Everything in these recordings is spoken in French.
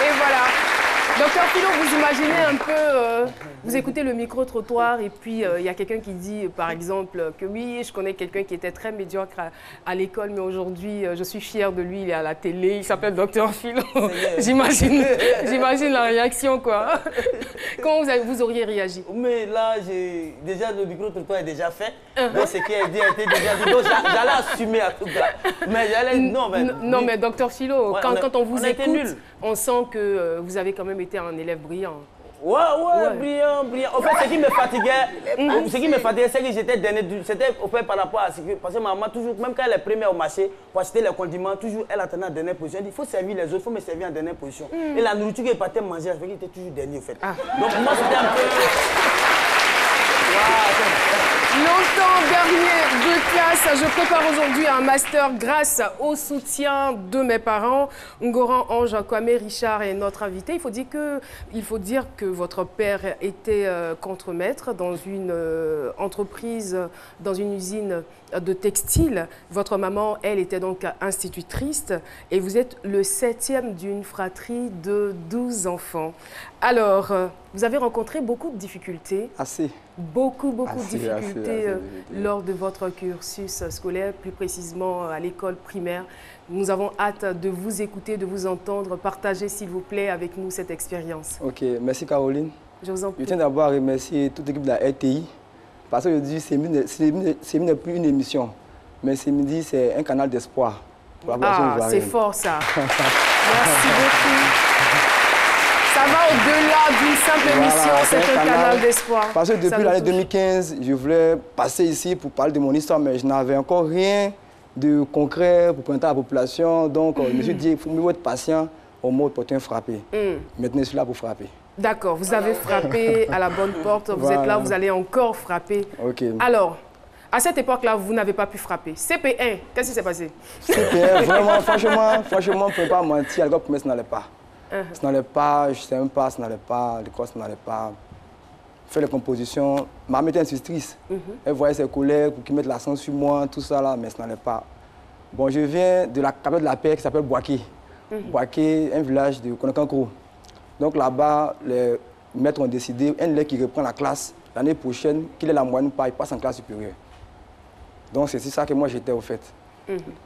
Et voilà. Docteur Philo, vous imaginez un peu, vous écoutez le micro-trottoir et puis il y a quelqu'un qui dit, par exemple, que oui, je connais quelqu'un qui était très médiocre à l'école, mais aujourd'hui, je suis fière de lui, il est à la télé, il s'appelle Docteur Philo. J'imagine la réaction, quoi. Comment vous auriez réagi? Mais là, déjà le micro-trottoir est déjà fait. Donc, ce qui a été déjà dit. Donc, j'allais assumer à tout cas. Mais j'allais... Non, mais Docteur Philo, ouais, quand on vous écoute, on sent que vous avez quand même été un élève brillant. Ouais, brillant. En fait, ce qui me fatiguait, c'est que j'étais dernier. C'était au fait par rapport à ce que. Parce que ma maman, toujours, même quand elle est première au marché, pour acheter les condiments, toujours, elle attendait en dernière position. Elle dit, il faut servir les autres, il faut me servir en dernière position. Et la nourriture qu'elle partait manger, elle fait qu'il était toujours dernier, au fait. Donc, moi, c'était un peu. Longtemps dernier de classe, je prépare aujourd'hui un master grâce au soutien de mes parents. Ngoran Ange Kwame Richard est notre invité. Il faut dire que votre père était contremaître dans une entreprise, dans une usine de textile. Votre maman, elle, était donc institutrice et vous êtes le 7e d'une fratrie de 12 enfants. Alors, vous avez rencontré beaucoup de difficultés. Assez. Beaucoup de difficultés lors de votre cursus scolaire, plus précisément à l'école primaire. Nous avons hâte de vous écouter, de vous entendre. Partagez, s'il vous plaît, avec nous cette expérience. Ok, merci Caroline. Je vous en prie. Je tiens d'abord à remercier toute l'équipe de la RTI parce que je dis c'est n'est plus une émission, mais c'est midi, c'est un canal d'espoir. Ah, c'est fort ça. Merci beaucoup. Ça va au-delà d'une simple émission, c'est un canal d'espoir. Parce que depuis l'année 2015, je voulais passer ici pour parler de mon histoire, mais je n'avais encore rien de concret pour présenter à la population. Donc, je me suis dit, il faut mieux être patient, au mot opportun frapper. Maintenant, je suis là pour frapper. D'accord, vous avez frappé à la bonne porte, vous êtes là, vous allez encore frapper. Okay. Alors, à cette époque-là, vous n'avez pas pu frapper. CP1, qu'est-ce qui s'est passé? CP1, vraiment, franchement, on ne peut pas mentir, à l'école primaire, ça n'allait pas. Ça n'allait pas, je ne sais même pas, ça n'allait pas, l'école, ça n'allait pas. Faire les compositions, ma mère était institutrice. Elle voyait ses collègues pour qu'ils mettent l'accent sur moi, tout ça là, mais ça n'allait pas. Bon, je viens de la capitale de la paix qui s'appelle Boaké. Boaké, un village de Konakankro. Donc là-bas, les maîtres ont décidé, un élève qui reprend la classe l'année prochaine, qu'il ait la moyenne pas, il passe en classe supérieure. Donc c'est ça que moi j'étais au fait.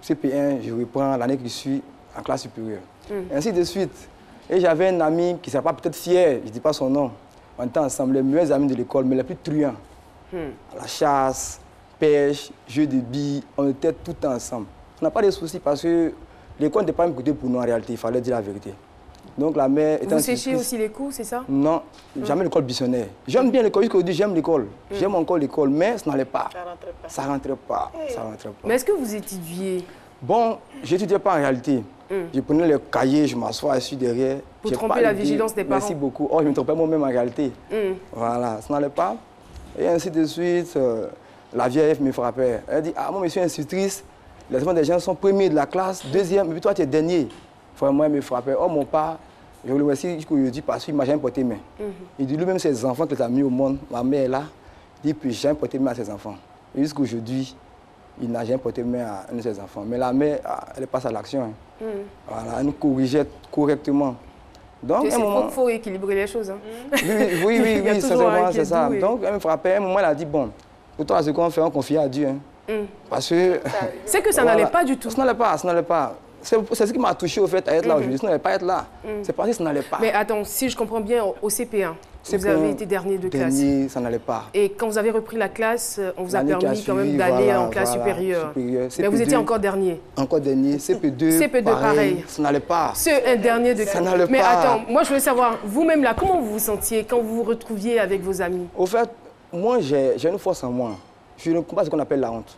CP1, je reprends l'année qui suit en classe supérieure. Ainsi de suite. Et j'avais un ami qui ne serait pas peut-être fier, je ne dis pas son nom. On était ensemble, les meilleurs amis de l'école, mais les plus truands. À la chasse, pêche, jeux de billes, on était tout le temps ensemble. On n'a pas de soucis parce que l'école n'était pas un côté pour nous en réalité, il fallait dire la vérité. Donc la mère était... Vous séchiez aussi les cours, c'est ça? Non, jamais l'école missionnaire. J'aime bien l'école, jusqu'aujourd'hui j'aime l'école. J'aime encore l'école, mais ça n'allait pas. Ça ne rentrait pas. Ça rentrait pas. Mais est-ce que vous étudiez? Bon, je n'étudiais pas en réalité. Je prenais le cahier, je m'assois assis derrière. Pour tromper la vigilance des parents. Merci beaucoup. Oh, je me trompais moi-même en réalité. Voilà, ça n'allait pas. Et ainsi de suite, la vieille me frappait. Elle dit, ah, moi, je suis institutrice. Les enfants des gens sont premiers de la classe, deuxième, et puis toi, tu es dernier. Vraiment, elle me frappait. Oh, mon père, je le remercie jusqu'aujourd'hui parce qu'il ne m'a jamais porté main. Il dit lui-même ses enfants qu'il a mis au monde, ma mère est là, il dit, puis j'ai jamais porté main à ses enfants. Et jusqu'aujourd'hui, il n'a jamais porté main à un de ses enfants. Mais la mère, elle passe à l'action. Voilà, elle nous corrigeait correctement. Donc, il faut équilibrer les choses. Hein. Oui, sincèrement, c'est ça. Donc, elle me frappait. À un moment, elle a dit, bon, pour toi, ce qu'on fait, on confie à Dieu. Parce que... C'est que ça n'allait pas du tout. Ça n'allait pas. C'est ce qui m'a touché au fait à être là aujourd'hui. Ça n'allait pas être là. C'est parce que ça n'allait pas. Mais attends, si je comprends bien, au CP1, vous avez été dernier de classe. Dernier, ça n'allait pas. Et quand vous avez repris la classe, on vous a permis quand même d'aller en classe supérieure. Mais vous étiez encore dernier. Encore dernier. CP2, CP2 pareil. Ça n'allait pas. C'est un dernier de classe. Ça n'allait pas. Mais attends, moi je voulais savoir, vous-même là, comment vous vous sentiez quand vous vous retrouviez avec vos amis? Au fait, moi j'ai une force en moi. Je ne comprends pas ce qu'on appelle la honte.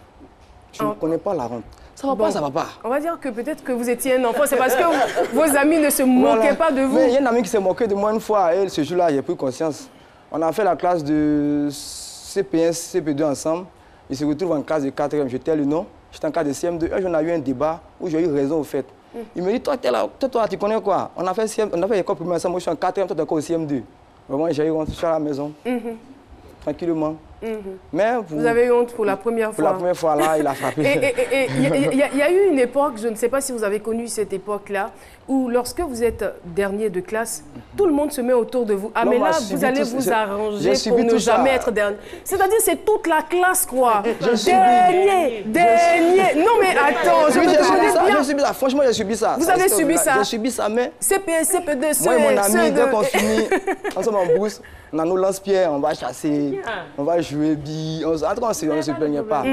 Je ne connais pas la honte. Ça va pas, ça va pas. On va dire que peut-être que vous étiez un enfant, c'est parce que vos amis ne se moquaient pas de vous. Mais il y a un ami qui s'est moqué de moi une fois, et ce jour-là, j'ai pris conscience. On a fait la classe de CP1, CP2 ensemble. Il se retrouve en classe de 4e, j'étais le nom. J'étais en classe de CM2. Un jour, on a eu un débat où j'ai eu raison au fait. Il me dit, toi, tu connais quoi? On a fait l'école primaire ensemble, moi je suis en 4e, toi, tu es encore au CM2. Vraiment, j'ai eu rentré à la maison, tranquillement. Mais vous avez eu honte pour la première fois. Pour la première fois, là, il a frappé. Et il y a eu une époque, je ne sais pas si vous avez connu cette époque-là, où lorsque vous êtes dernier de classe, tout le monde se met autour de vous. Ah, non, mais là, vous allez vous arranger pour ne jamais être dernier. C'est-à-dire, c'est toute la classe, quoi. Dernier. Non, mais attends, je me demandais bien. J'ai subi ça, franchement, j'ai subi ça. Vous avez subi ça? J'ai subi ça, mais... CPS, CP2, moi et mon ami, dès qu'on finit, ensemble en brousse, on a nos lance-pierres, on va chasser, on va jouer billes. En tout cas, on ne se plaignait pas.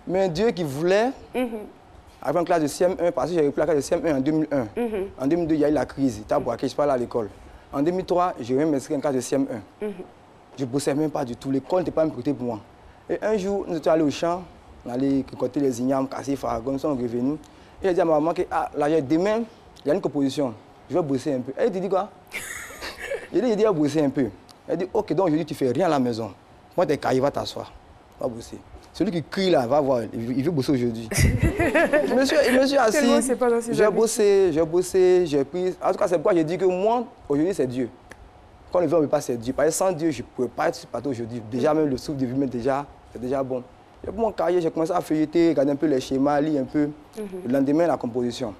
Mais Dieu qui voulait, avec une classe de CM1, parce que j'ai repris la classe de CM1 en 2001. En 2002, il y a eu la crise, il braqué, je ne suis pas allé à l'école. En 2003, j'ai même inscrit une classe de CM1. Je ne bossais même pas du tout, l'école n'était pas prêtée pour moi. Et un jour, nous étions allés au champ, on allait récolter les ignames, casser les faragons, nous sommes revenus. Et j'ai dit à ma maman que là, demain, il y a une composition, je vais bosser un peu. Elle dit quoi? J'ai dit, à bosser un peu. Elle dit, ok, donc aujourd'hui, tu ne fais rien à la maison. Moi, tes cahiers, va t'asseoir, va bosser. Celui qui crie là, va voir, il veut bosser aujourd'hui. Je me suis assis, j'ai bossé, j'ai pris. En tout cas, c'est pourquoi j'ai dit que moi, aujourd'hui, c'est Dieu. Quand le veut, on ne veut pas, c'est Dieu. Parce que sans Dieu, je ne pourrais pas être parti aujourd'hui. Déjà, même le souffle de vie, c'est déjà bon. J'ai pris mon cahier, j'ai commencé à feuilleter, regarder un peu les schémas, lire un peu. Le lendemain, la composition.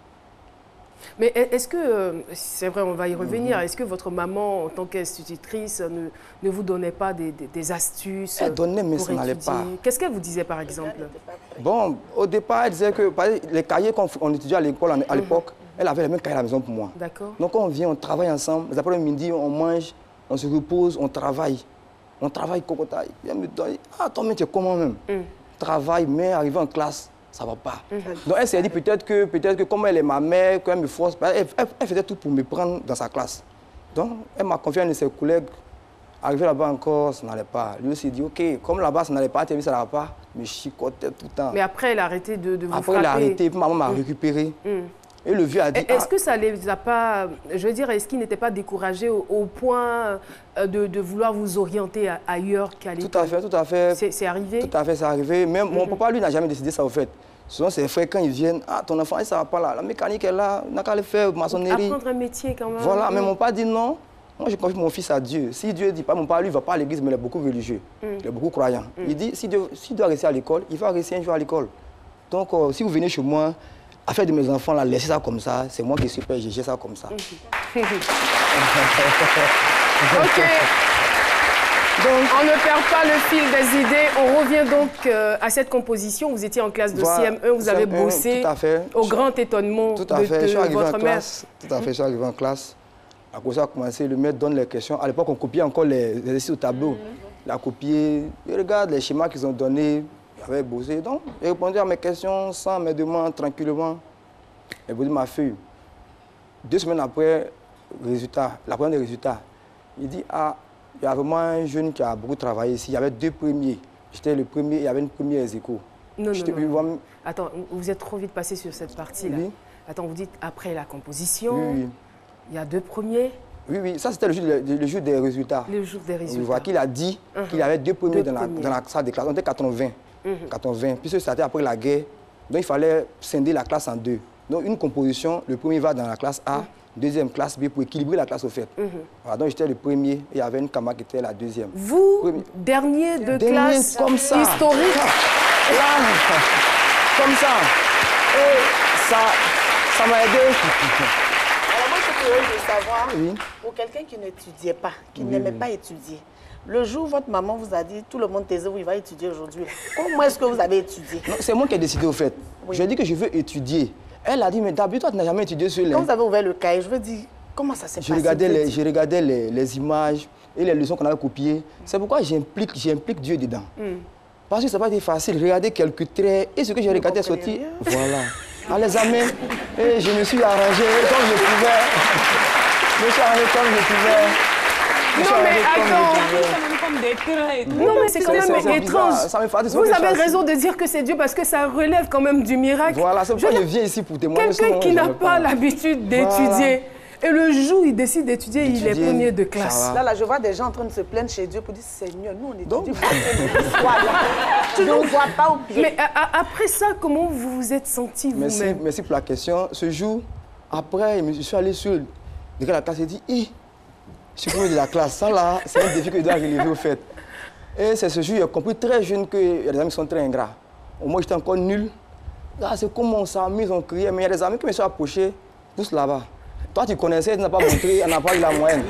Mais est-ce que, c'est vrai, on va y revenir, est-ce que votre maman, en tant qu'institutrice, ne vous donnait pas des astuces? Elle donnait, mais ça n'allait pas. Qu'est-ce qu'elle vous disait, par exemple? Bon, au départ, elle disait que les cahiers qu'on étudiait à l'école à l'époque, elle avait les mêmes cahiers à la maison pour moi. D'accord. Donc, quand on vient, on travaille ensemble. Les après-midi, on mange, on se repose, on travaille. On travaille, cocotaille. Elle me dit, ah, toi, mais tu es comment même? Travaille, mais arrivé en classe, ça ne va pas. Donc elle s'est dit peut-être que comme elle est ma mère, qu'elle me force, elle faisait tout pour me prendre dans sa classe. Donc elle m'a confié à un de ses collègues. Arrivé là-bas encore, ça n'allait pas. Lui aussi dit, ok, comme là-bas ça n'allait pas, tu as vu, ça n'allait pas, mais je chicotais tout le temps. Mais après, elle a arrêté de vous frapper. Après, elle a arrêté, puis maman m'a récupéré. Et le vieux a dit... Est-ce que ça ne les a pas... Je veux dire, est-ce qu'il n'était pas découragé au point de vouloir vous orienter ailleurs qu'à l'école? Tout à fait. C'est arrivé? Tout à fait, c'est arrivé. Même mon papa, lui, n'a jamais décidé ça, au fait. Souvent, ses frères, quand ils viennent, ah, ton enfant, ça ne va pas là. La mécanique est là, on n'a qu'à le faire, maçonnerie. Apprendre un métier quand même. Voilà, mais mon papa dit non. Moi, je confie mon fils à Dieu. Si Dieu dit pas, mon papa, lui, ne va pas à l'église, mais il est beaucoup religieux. Il est beaucoup croyant. Il dit, s'il doit rester à l'école, il va rester un jour à l'école. Donc, si vous venez chez moi, à faire de mes enfants, là, laissez ça comme ça. C'est moi qui suis père, j'ai géré ça comme ça. Ok. Donc, on ne perd pas le fil des idées. On revient donc à cette composition. Vous étiez en classe de CM1, vous avez bossé au grand étonnement de votre mère. Tout à fait, je suis arrivé en classe. La course a commencé, le maître donne les questions. À l'époque, on copiait encore les exercices au tableau. Il a copié, il regarde les schémas qu'ils ont donnés. J'avais bossé. Donc, j'ai répondu à mes questions sans mes demandes, tranquillement. J'ai posé ma feuille. 2 semaines après, la première des résultats, il dit, ah, il y a vraiment un jeune qui a beaucoup travaillé ici. Il y avait 2 premiers. J'étais le premier, il y avait une première ex-aequo. Non. Attends, vous êtes trop vite passé sur cette partie-là. Oui. Attends, vous dites après la composition, oui. Il y a 2 premiers. Oui, ça c'était le jour des résultats. Le jour des résultats. On voit qu'il a dit qu'il y avait 2 premiers dans la salle de classe. On était 80. 80. Puisque c'était après la guerre, donc il fallait scinder la classe en 2. Donc une composition, le premier va dans la classe A, deuxième classe B pour équilibrer la classe au fait. Voilà, donc j'étais le premier et il y avait une camarade qui était la deuxième. Vous, dernier de classe comme ça. Historique. Là, comme ça. Et ça m'a aidé. Alors moi, je suis curieuse de savoir, pour quelqu'un qui n'étudiait pas, qui n'aimait pas étudier, le jour où votre maman vous a dit, tout le monde taisez-vous, il va étudier aujourd'hui, comment est-ce que vous avez étudié? C'est moi qui ai décidé au fait. Je lui ai dit que je veux étudier. Elle a dit, mais d'habitude, toi, tu n'as jamais étudié sur les... Quand vous avez ouvert le cahier, je veux dire, comment ça s'est passé? Je regardais les images et les leçons qu'on avait copiées. C'est pourquoi j'implique Dieu dedans. Parce que ça n'a pas été facile. Regarder quelques traits et ce que j'ai regardé est sorti. Voilà. À l'examen, et je me suis arrangé comme je pouvais. Je me suis arrangé comme je pouvais. Non, mais attends. Non, mais c'est quand même étrange. Vous avez raison de dire que c'est Dieu parce que ça relève quand même du miracle. Voilà, c'est pourquoi je viens ici pour témoigner. Quelqu'un qui n'a pas l'habitude d'étudier. Et le jour où il décide d'étudier, il est premier de classe. Là, je vois des gens en train de se plaindre chez Dieu pour dire, Seigneur, nous, on étudie pour que tu ne nous vois pas au pied. Mais après ça, comment vous vous êtes senti vous-même? Merci pour la question. Ce jour, après, je suis allé sur la classe et dit, je suis premier de la classe. Ça, là, c'est un défi que je dois relever au fait. Et c'est ce jour j'ai compris très jeune qu'il y a des amis qui sont très ingrats. Au moins, j'étais encore nul. Là, c'est comme on s'amuse, on criait. Mais il y a des amis qui me sont approchés, tous là-bas. Toi, tu connaissais, tu n'as pas montré, on n'a pas eu la moyenne.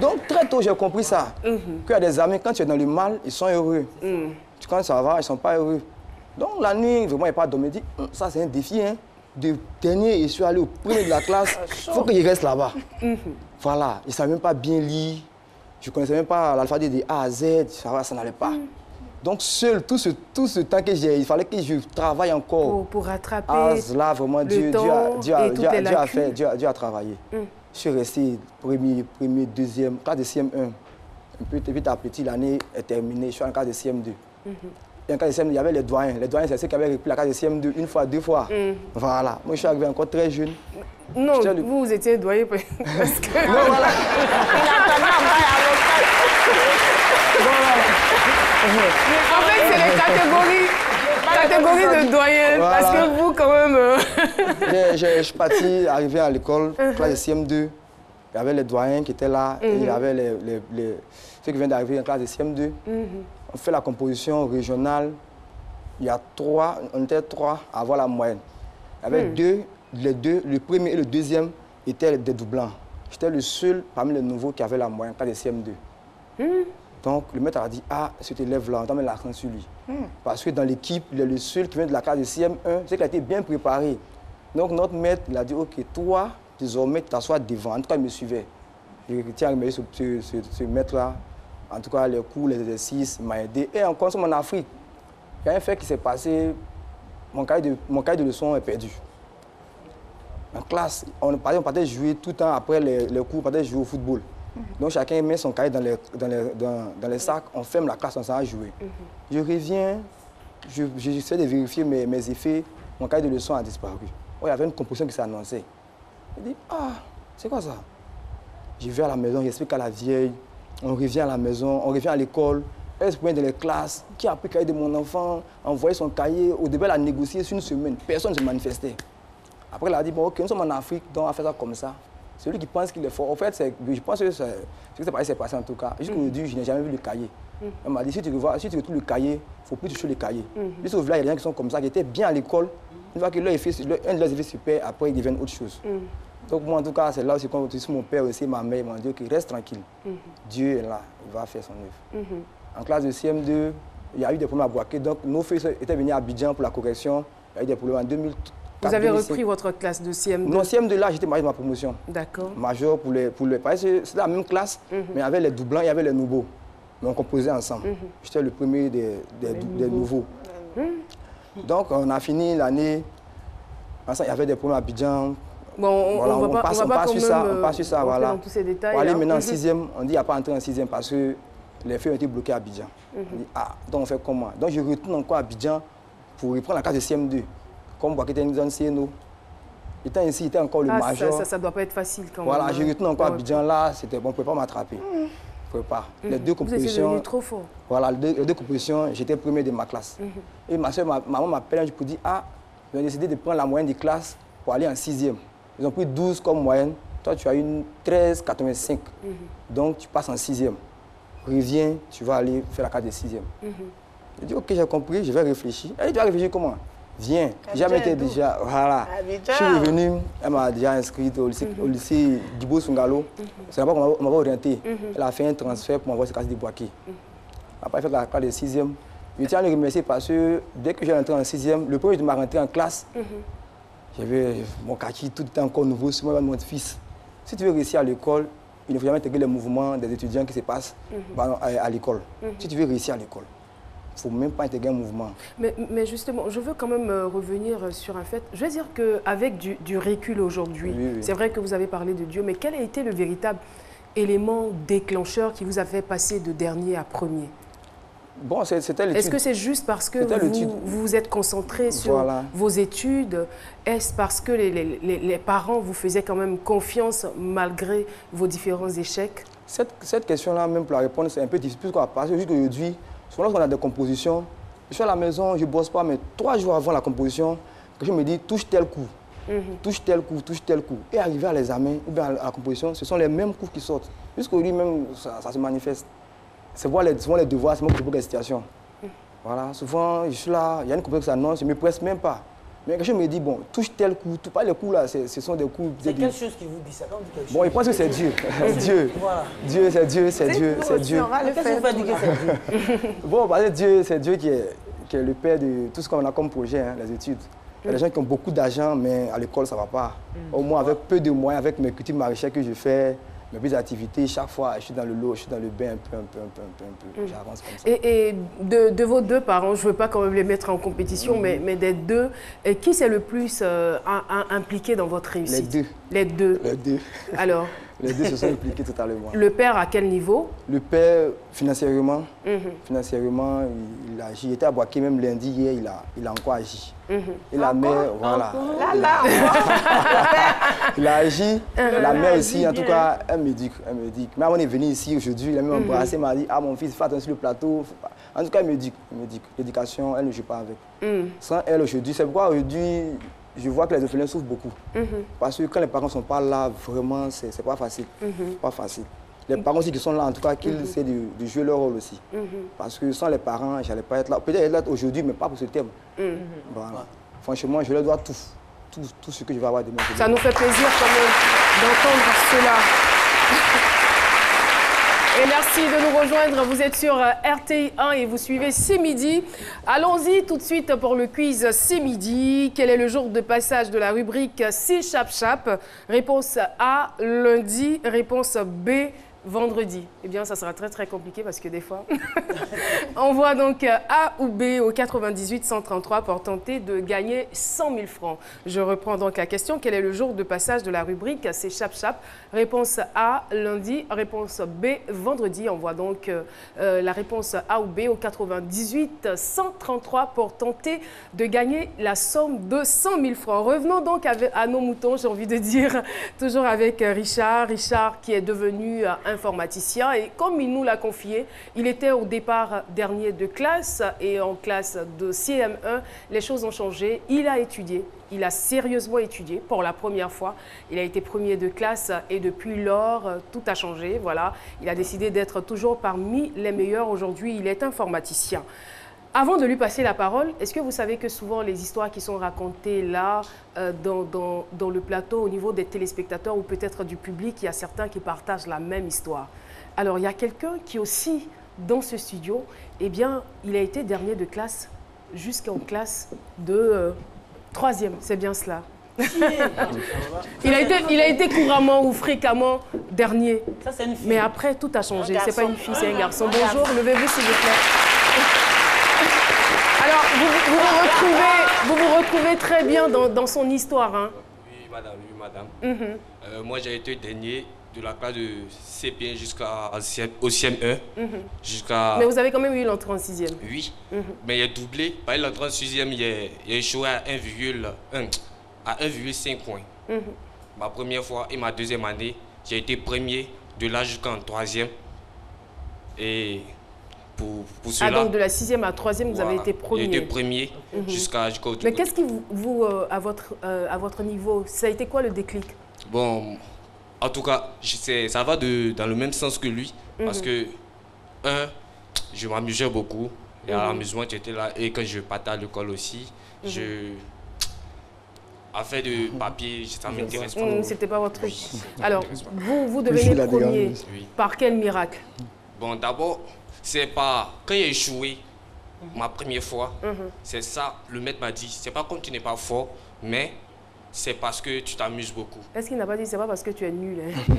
Donc, très tôt, j'ai compris ça. Qu'il y a des amis, quand tu es dans le mal, ils sont heureux. Quand ça va, ils ne sont pas heureux. Donc, la nuit, vraiment, il n'y a pas dormi. Je dis, ça, c'est un défi. Hein. De dernier, je suis allé au premier de la classe. Il faut que je reste là-bas. Voilà. Je ne savais même pas bien lire. Je ne connaissais même pas l'alphabet de A à Z. Ça n'allait pas. Donc, seul, tout ce temps que j'ai, il fallait que je travaille encore. Pour rattraper là, vraiment, Dieu a travaillé. Je suis resté premier, deuxième, classe de CM1. Petit à petit, l'année est terminée. Je suis en classe de CM2. Et en classe de CM2, il y avait les doyens. Les doyens, c'est ceux qui avaient repris la classe de CM2 une fois, deux fois. Voilà. Moi, je suis arrivé encore très jeune. Non, vous étiez doyen parce que... Non, voilà. En fait, c'est les catégories de doyens. Voilà. Parce que vous, quand même... Je suis parti, arrivé à l'école, classe de CM2. Il y avait les doyens qui étaient là. Et il y avait ceux qui viennent d'arriver en classe de CM2. On fait la composition régionale. Il y a on était trois à avoir la moyenne. Il y avait le premier et le deuxième étaient des doublants. J'étais le seul parmi les nouveaux qui avait la moyenne, classe de CM2. Donc, le maître a dit, ah, cet élève-là, on doit mettre l'accent sur lui. Parce que dans l'équipe, il est le seul qui vient de la classe de CM1, c'est qu'il a été bien préparé. Donc, notre maître, il a dit, OK, toi, désormais, tu t'assois devant. En tout cas, il me suivait. Je tiens à remercier ce maître-là. En tout cas, les cours, les exercices, il m'a aidé. Et encore, en Afrique, il y a un fait qui s'est passé, mon cahier de leçons est perdu. En classe, on partait jouer tout le temps après les cours, on partait jouer au football. Donc chacun met son cahier dans les sacs, on ferme la classe, on s'en va jouer. Je reviens, j'essaie de vérifier mes effets, mon cahier de leçon a disparu. Oh, il y avait une composition qui s'est annoncée. Je dis, ah, c'est quoi ça? Je vais à la maison, j'explique à la vieille, on revient à la maison, on revient à l'école, elle se pointe dans les classes, qui a pris le cahier de mon enfant, envoyé son cahier, au début elle a négocié sur une semaine, personne ne se manifestait. Après elle a dit, bon ok, nous sommes en Afrique, donc on va faire ça comme ça. Celui qui pense qu'il est fort, en fait, je pense que ce qui s'est passé en tout cas. Jusqu'aujourd'hui, je n'ai jamais vu le cahier. Elle m'a dit, si tu retrouves le cahier, il ne faut plus toucher le cahier. Jusqu'au village, il y a des gens qui sont comme ça, qui étaient bien à l'école. Une fois que un de leurs effets super, après ils deviennent autre chose. Donc moi, en tout cas, c'est là aussi quand mon père aussi, ma mère, m'ont dit, ok, reste tranquille. Dieu est là, il va faire son œuvre. En classe de CM2, il y a eu des problèmes à Boaké. Donc nos fils étaient venus à Abidjan pour la correction. Il y a eu des problèmes en 2004. Vous avez repris votre classe de CM2? Non, CM2, là, j'étais major de ma promotion. D'accord. Major pour les parce que c'était la même classe, mais il y avait les doublants, il y avait les nouveaux. Mais on composait ensemble. J'étais le premier des nouveaux. Donc, on a fini l'année. Il y avait des problèmes à Abidjan. Bon, voilà, on passe sur ça, voilà. Dans tous ces détails. Pour aller maintenant en 6e, on dit qu'il n'y a pas entrer en 6e parce que les feux ont été bloqués à Abidjan. On dit, ah, donc on fait comment? Donc je retourne encore à Abidjan pour reprendre la classe de CM2. Comme Boaké était une zone CNO. Étant ici, il était encore le major. Ça ne doit pas être facile quand même. Voilà, je retourne encore à Abidjan, là, c'était bon, on ne pouvait pas m'attraper. On ne pouvait pas. Les deux compositions. Vous êtes devenu trop fort. Voilà, les deux compositions, j'étais premier de ma classe. Et ma soeur, maman m'appelle, je peux dire, ah, ils ont décidé de prendre la moyenne de classe pour aller en 6e. Ils ont pris 12 comme moyenne. Toi, tu as une 13,85. Donc, tu passes en 6e. Reviens, tu vas aller faire la classe de 6e. Je dis, ok, j'ai compris, je vais réfléchir. Elle dit, tu vas réfléchir comment? Viens. Jamais été déjà. Voilà. Je suis revenu, elle m'a déjà inscrite au lycée Guibo Sungalo. C'est là-bas qu'on m'a orienté. Elle a fait un transfert pour m'envoyer cette classe de Boaké. Après, elle a fait la classe de 6e. Je tiens à le remercier parce que dès que j'ai rentré en 6e, le premier jour de ma rentrée en classe, j'avais mon kaki, tout était encore nouveau sur moi, mon fils. Si tu veux réussir à l'école, il ne faut jamais intégrer les mouvements des étudiants qui se passent à l'école. Si tu veux réussir à l'école, il ne faut même pas intégrer un mouvement. Mais justement, je veux quand même revenir sur un fait. Je veux dire qu'avec du recul aujourd'hui, c'est vrai que vous avez parlé de Dieu, mais quel a été le véritable élément déclencheur qui vous a fait passer de dernier à premier? Bon, c'était l'étude. Est-ce que c'est juste parce que vous vous êtes concentré sur vos études? Est-ce parce que les parents vous faisaient quand même confiance malgré vos différents échecs? Cette question-là, même pour la répondre, c'est un peu difficile. Parce que jusqu'aujourd'hui, souvent lorsqu'on a des compositions, je suis à la maison, je ne bosse pas, mais 3 jours avant la composition, je me dis touche tel coup, touche tel coup, touche tel coup. Et arrivé à l'examen ou bien à la composition, ce sont les mêmes coups qui sortent. Jusqu'aujourd'hui même, ça se manifeste. souvent les devoirs, c'est moi qui débloque les situations. Voilà, souvent, je suis là, il y a une compétition qui s'annonce, je ne me presse même pas. Mais quelqu'un me dit, bon, touche tel coup, pas les coups là, ce sont des coups... C'est quelque chose qui vous dit ça quand vous dites quelque chose. Bon, il pense que c'est Dieu. Dieu. Voilà. Dieu, c'est Dieu, c'est Dieu, c'est Dieu. Qu'est-ce que vous faites dire que c'est Dieu? Bon, parce que Dieu, c'est Dieu qui est le père de tout ce qu'on a comme projet, hein, les études. Il y a des gens qui ont beaucoup d'argent, mais à l'école, ça ne va pas. Au moins, avec peu de moyens, avec mes cultures maraîchères que je fais, mes petites activités, chaque fois, je suis dans le lot, je suis dans le bain, un peu. J'avance comme ça. Et de vos deux parents, je ne veux pas quand même les mettre en compétition, mais des deux, qui c'est le plus impliqué dans votre réussite? Les deux. Les deux. Les deux. Alors? Les deux se sont impliqués totalement. Le père, à quel niveau? Le père, financièrement, il agit. Il était à Boaké même lundi, hier, il a encore agi. Et la mère, voilà. Il a agi. La mère aussi, en tout cas, elle me dit. Mais on est venu ici aujourd'hui, il a même embrassé, il m'a dit, ah mon fils, fais attention sur le plateau. En tout cas, elle me dit. L'éducation, elle ne joue pas avec. Sans elle aujourd'hui, c'est pourquoi aujourd'hui, je vois que les orphelins souffrent beaucoup. Parce que quand les parents ne sont pas là, vraiment, c'est pas facile. Pas facile. Les parents aussi qui sont là, en tout cas, qu'ils essaient de jouer leur rôle aussi. Parce que sans les parents, je n'allais pas être là. Peut-être être là aujourd'hui, mais pas pour ce thème. Voilà. Franchement, je leur dois tout ce que je vais avoir demain. Ça nous fait plaisir quand même d'entendre cela. Et merci de nous rejoindre. Vous êtes sur RTI 1 et vous suivez C'est Midi. Allons-y tout de suite pour le quiz C'est Midi. Quel est le jour de passage de la rubrique C'est Chap Chap? Réponse A, lundi. Réponse B, vendredi. Eh bien, ça sera très très compliqué parce que des fois, on voit donc A ou B au 98 133 pour tenter de gagner 100 000 francs. Je reprends donc la question. Quel est le jour de passage de la rubrique C'est Chap Chap? Réponse A, lundi. Réponse B, vendredi. On voit donc la réponse A ou B au 98 133 pour tenter de gagner la somme de 100 000 francs. Revenons donc à nos moutons, j'ai envie de dire, toujours avec Richard. Richard qui est devenu informaticien et comme il nous l'a confié, il était au départ dernier de classe et en classe de CM1, les choses ont changé. Il a étudié, il a sérieusement étudié pour la première fois. Il a été premier de classe et depuis lors, tout a changé. Voilà, il a décidé d'être toujours parmi les meilleurs. Aujourd'hui, il est informaticien. Avant de lui passer la parole, est-ce que vous savez que souvent les histoires qui sont racontées là, dans le plateau, au niveau des téléspectateurs ou peut-être du public, il y a certains qui partagent la même histoire. Alors, il y a quelqu'un qui aussi, dans ce studio, eh bien, il a été dernier de classe jusqu'en classe de 3e, c'est bien cela. Il a été couramment ou fréquemment dernier. Ça, c'est une fille. Mais après, tout a changé. C'est pas une fille, c'est un garçon. Bonjour, levez-vous s'il vous plaît. Alors, vous vous retrouvez très bien dans son histoire. Hein? Oui, madame. Moi, j'ai été dernier de la classe de CP1 jusqu'au CM1. Mais vous avez quand même eu l'entrée en 6e. Oui, mais il a doublé. Par l'entrée en 6e, il a échoué à 1,5 points. Ma première fois et ma deuxième année, j'ai été premier de là jusqu'en 3e. Et pour cela... Ah, donc de la 6e à 3e, vous avez été premier. J'ai été premier jusqu'au... Mais qu'est-ce qui vous à votre niveau, ça a été quoi le déclic? Bon, en tout cas, ça va dans le même sens que lui. Parce que, je m'amusais beaucoup. Et à l'amusement, j'étais là. Et quand je partais à l'école aussi, affaire de papier, ça ne m'intéresse pas. C'était pas votre truc. Alors, vous devenez premier. Par quel miracle? Bon, d'abord, c'est pas... Quand j'ai échoué, ma première fois, c'est ça, le maître m'a dit, c'est pas comme tu n'es pas fort, mais c'est parce que tu t'amuses beaucoup. Est-ce qu'il n'a pas dit, c'est pas parce que tu es nul? Hein? Non.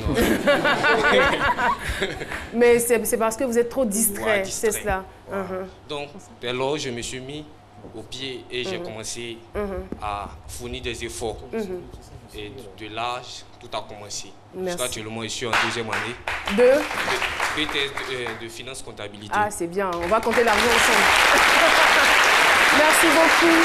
Mais c'est parce que vous êtes trop distrait, c'est cela. Donc, dès lors, je me suis mis au pied et j'ai commencé à fournir des efforts. Et de là, tout a commencé. Actuellement, je suis en 2e année. De finance comptabilité. Ah, c'est bien. On va compter l'argent ensemble. Merci beaucoup.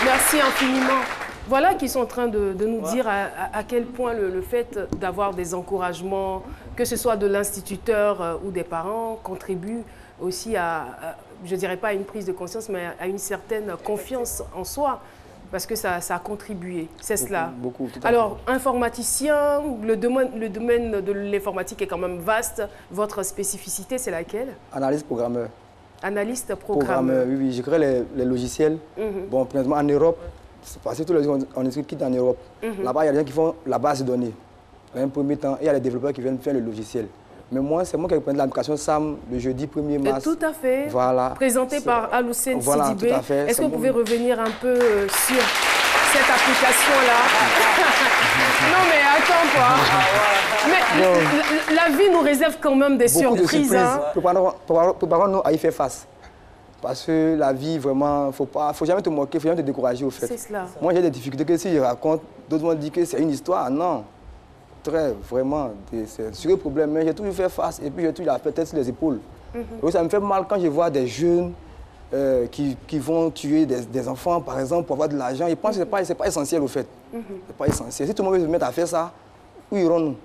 Merci infiniment. Voilà qui sont en train de nous dire à quel point le fait d'avoir des encouragements, que ce soit de l'instituteur ou des parents, contribue aussi à, je ne dirais pas à une prise de conscience, mais à une certaine confiance en soi. parce que ça a contribué, c'est cela. Beaucoup, tout à Alors, informaticien, le domaine de l'informatique est quand même vaste. Votre spécificité, c'est laquelle? Analyste programmeur. Analyste programmeur. Oui, je crée les logiciels. Bon, présentement en Europe, c'est parce que tous les jours on est quitté en Europe. Là-bas, il y a des gens qui font la base de données. Dans un premier temps, il y a les développeurs qui viennent faire le logiciel. Mais moi, c'est moi qui ai présenté l'application SAM le jeudi 1er mars. Tout à fait. Voilà. Présenté par Aloussène voilà, Sidibé. tout à fait. Est-ce que vous pouvez revenir un peu sur cette application-là? Non, mais attends, quoi. Mais la vie nous réserve quand même des beaucoup surprises. de surprises. Préparons-nous à y faire face. Parce que la vie, vraiment, faut jamais te moquer, il ne faut jamais te décourager au fait. C'est cela. Moi, j'ai des difficultés que si je raconte, d'autres vont dire que c'est une histoire. Non. Vraiment, c'est sur le problème. Mais j'ai toujours fait face et puis j'ai toujours la tête sur les épaules. Donc, ça me fait mal quand je vois des jeunes qui vont tuer des enfants, par exemple, pour avoir de l'argent. Ils pensent que ce n'est pas essentiel, au fait. C'est pas essentiel. Si tout le monde veut se mettre à faire ça, où irons-nous?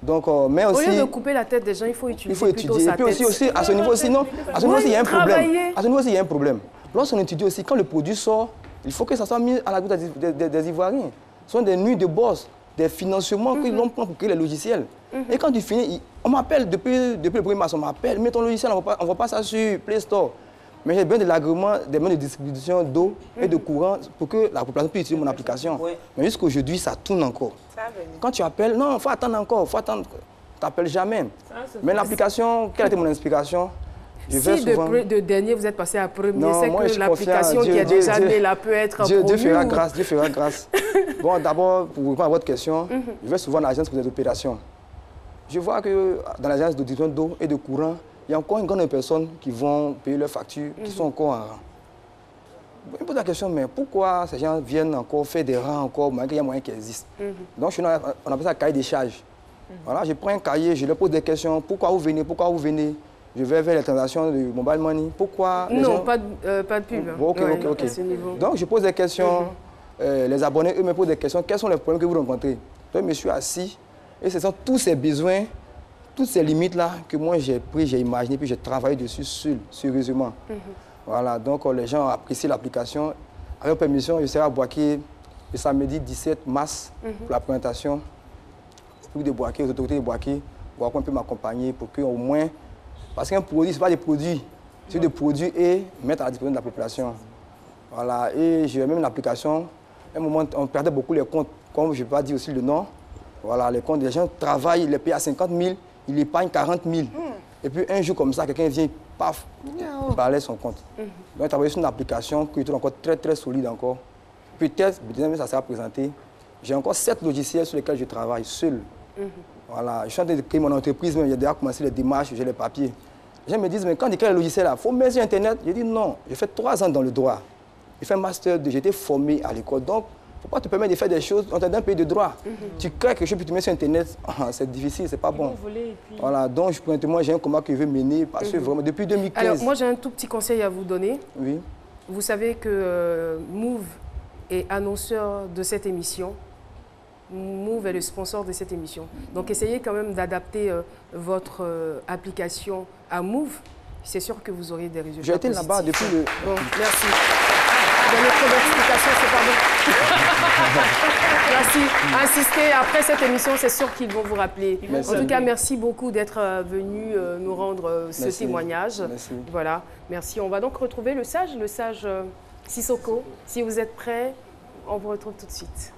Donc, mais aussi, au lieu de couper la tête des gens, il faut utiliser plutôt étudier. sa Et puis tête. aussi, à ce niveau aussi, non, à ce niveau aussi, il y a un problème. Travailler. À ce niveau aussi, il y a un problème. Lorsqu'on étudie aussi, quand le produit sort, il faut que ça soit mis à la goutte des Ivoiriens. Ce sont des nuits de boss, des financements qu'ils l'ont pris pour créer les logiciels. Et quand tu finis, on m'appelle, depuis le 1er mars, on m'appelle, mais ton logiciel, on ne voit pas ça sur Play Store. Mais j'ai besoin de l'agrément, des moyens de distribution d'eau et de courant pour que la population puisse utiliser mon application. Mais jusqu'à aujourd'hui, ça tourne encore. Quand tu appelles, non, il faut attendre encore, il faut attendre. Tu n'appelles jamais. Mais l'application, quelle était mon inspiration? Si de dernier, vous êtes passé à premier, c'est que l'application qui est déjà née là peut être promue. Dieu fera grâce, Dieu fera grâce. Bon, d'abord, pour répondre à votre question, je vais souvent à l'agence pour des opérations. Je vois que dans l'agence de distribution d'eau et de courant, il y a encore une grande personne qui vont payer leurs factures, qui sont encore en rang. Je me pose la question, mais pourquoi ces gens viennent encore faire des rangs encore, malgré qu'il y a moyen qu'ils existent? Donc, on appelle ça cahier des charges. Voilà, je prends un cahier, je leur pose des questions. Pourquoi vous venez? Pourquoi vous venez? Je vais vers les transactions de mobile money. Pourquoi? Non, pas de pub. Ok. Donc, je pose des questions. Les abonnés, eux, me posent des questions. Quels sont les problèmes que vous rencontrez? Donc, je me suis assis. Et ce sont tous ces besoins, toutes ces limites-là que moi, j'ai pris, j'ai imaginé, puis j'ai travaillé dessus sérieusement. Voilà, donc les gens ont apprécié l'application. Avec permission, je serai à Boaké le samedi 17 mars pour la présentation. De Boaké, aux autorités de Boaké, pour qu'on puisse m'accompagner pour qu'au moins, parce qu'un produit, ce n'est pas des produits, c'est des produits et mettre à la disposition de la population. Voilà, et j'ai même une application. À un moment, on perdait beaucoup les comptes, comme je ne vais pas dire aussi le nom. Voilà, les comptes, les gens travaillent, ils les payent à 50 000, ils épargnent 40 000. Et puis un jour comme ça, quelqu'un vient, paf, il balaye son compte. Donc, je travaille sur une application qui est encore très, très solide encore. Peut-être, ça sera présenté. J'ai encore 7 logiciels sur lesquels je travaille seul. Voilà, je suis en train de créer mon entreprise, mais j'ai déjà commencé les démarches, j'ai les papiers. Les gens me disent, mais quand tu crées le logiciel, il faut mettre sur Internet. Je dis non, j'ai fait 3 ans dans le droit. J'ai fait un master 2, j'ai été formé à l'école. Donc, il ne faut pas te permettre de faire des choses dans un pays de droit. Tu crées quelque chose puis tu mets sur Internet, c'est difficile, c'est pas bon. Voilà, donc moi j'ai un combat que je veux mener parce que vraiment, depuis 2015... Alors, moi j'ai un tout petit conseil à vous donner. Oui. Vous savez que Move est annonceur de cette émission. Move est le sponsor de cette émission. Donc, essayez quand même d'adapter votre application à Move. C'est sûr que vous aurez des résultats. J'ai été là-bas depuis le... Bon, merci. Donnez trop d'explications, c'est pas bon. Merci. Insistez. Après cette émission, c'est sûr qu'ils vont vous rappeler. Merci. En tout cas, merci beaucoup d'être venu nous rendre ce témoignage. Merci. Voilà. Merci. On va donc retrouver le sage Sissoko. Si vous êtes prêts, on vous retrouve tout de suite.